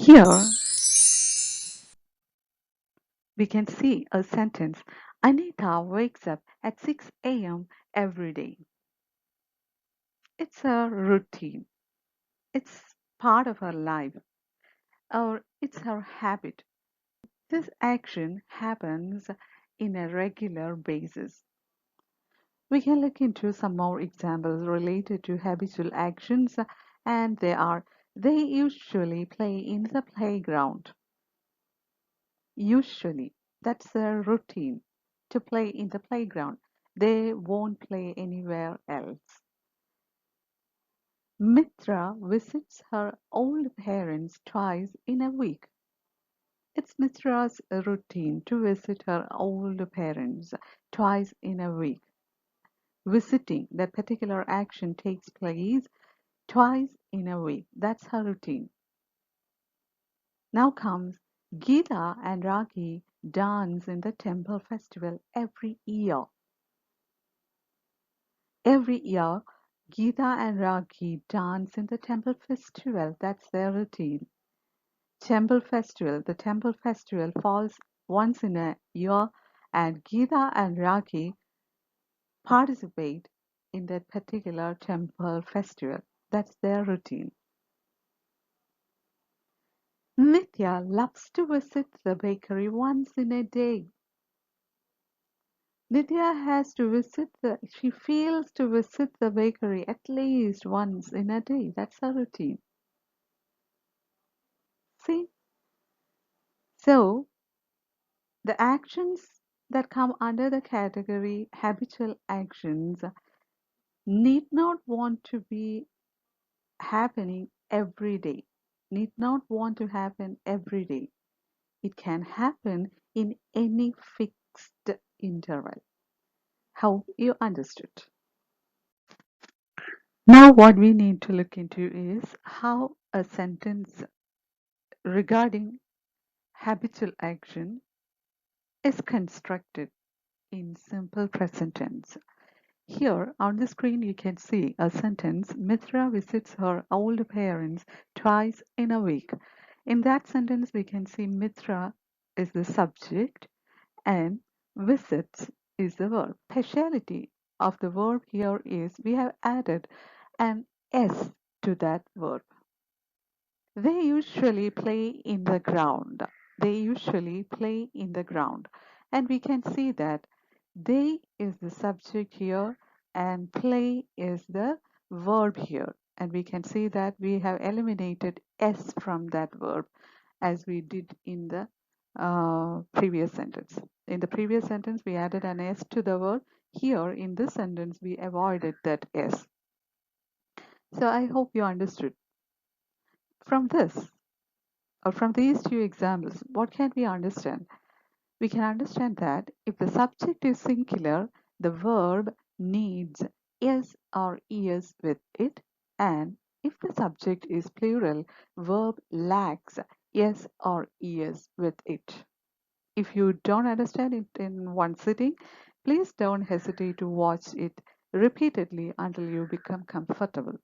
Here we can see a sentence. Anita wakes up at 6 a.m. every day. It's a routine. It's part of her life, or it's her habit. This action happens in a regular basis. We can look into some more examples related to habitual actions, and they usually play in the playground. Usually, that's their routine to play in the playground. They won't play anywhere else. Mitra visits her old parents twice in a week. It's Mitra's routine to visit her old parents twice in a week. Visiting, that particular action takes place twice in a week. That's her routine. Now comes Geeta and Raki dance in the temple festival every year. Every year, Geeta and Raki dance in the temple festival. That's their routine. Temple festival. The temple festival falls once in a year, and Geeta and Raki participate in that particular temple festival. That's their routine. Nitya loves to visit the bakery once in a day. She feels to visit the bakery at least once in a day. That's her routine. See? So, the actions that come under the category habitual actions need not want to be happening every day. Need not want to happen every day. It can happen in any fixed interval. Hope you understood. Now, what we need to look into is how a sentence regarding habitual action is constructed in simple present tense. Here on the screen, you can see a sentence. Mitra visits her old parents twice in a week. In that sentence, we can see Mitra is the subject and visits is the verb. Speciality of the verb here is we have added an S to that verb. They usually play in the ground. They usually play in the ground. And we can see that they is the subject here and play is the verb here. And we can see that we have eliminated S from that verb as we did in the previous sentence. In the previous sentence, we added an S to the verb. Here in this sentence, we avoided that S. So I hope you understood. From this, or from these two examples, what can we understand? We can understand that if the subject is singular, the verb needs is or is with it, and if the subject is plural, verb lacks is or is with it. If you don't understand it in one sitting, please don't hesitate to watch it repeatedly until you become comfortable.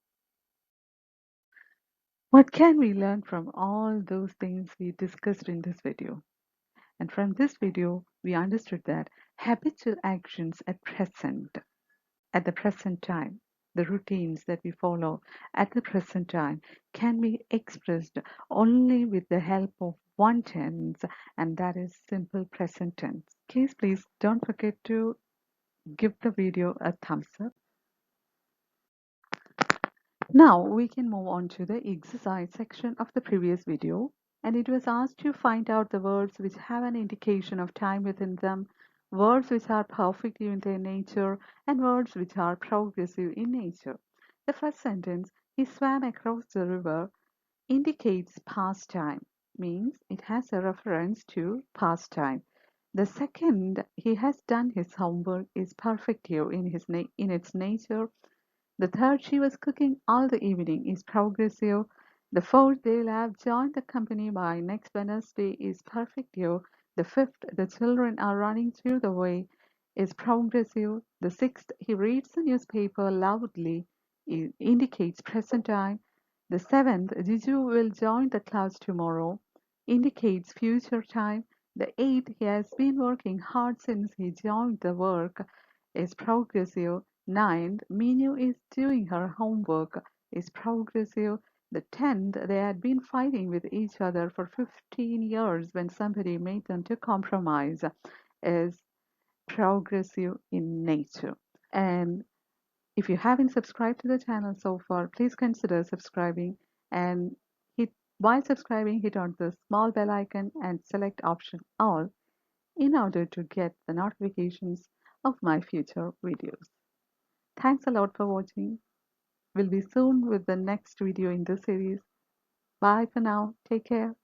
What can we learn from all those things we discussed in this video? And from this video, we understood that habitual actions at the present time, the routines that we follow at the present time can be expressed only with the help of one tense, and that is simple present tense. Please don't forget to give the video a thumbs up. Now we can move on to the exercise section of the previous video, and it was asked to find out the words which have an indication of time within them, words which are perfective in their nature, and words which are progressive in nature. The first sentence, he swam across the river, indicates past time, means it has a reference to past time. The second, he has done his homework, is perfective in its nature. The third, she was cooking all the evening, is progressive. The fourth, they'll have joined the company by next Wednesday, is perfective. The fifth, the children are running through the way, is progressive. The sixth, he reads the newspaper loudly, indicates present time. The seventh, Jiju will join the class tomorrow, indicates future time. The eighth, he has been working hard since he joined the work, is progressive. Ninth, Minu is doing her homework, is progressive. The tenth, they had been fighting with each other for 15 years when somebody made them to compromise, is progressive in nature. And if you haven't subscribed to the channel so far, please consider subscribing and hit while subscribing, hit on the small bell icon and select option all in order to get the notifications of my future videos. Thanks a lot for watching. We'll be soon with the next video in this series. Bye for now. Take care.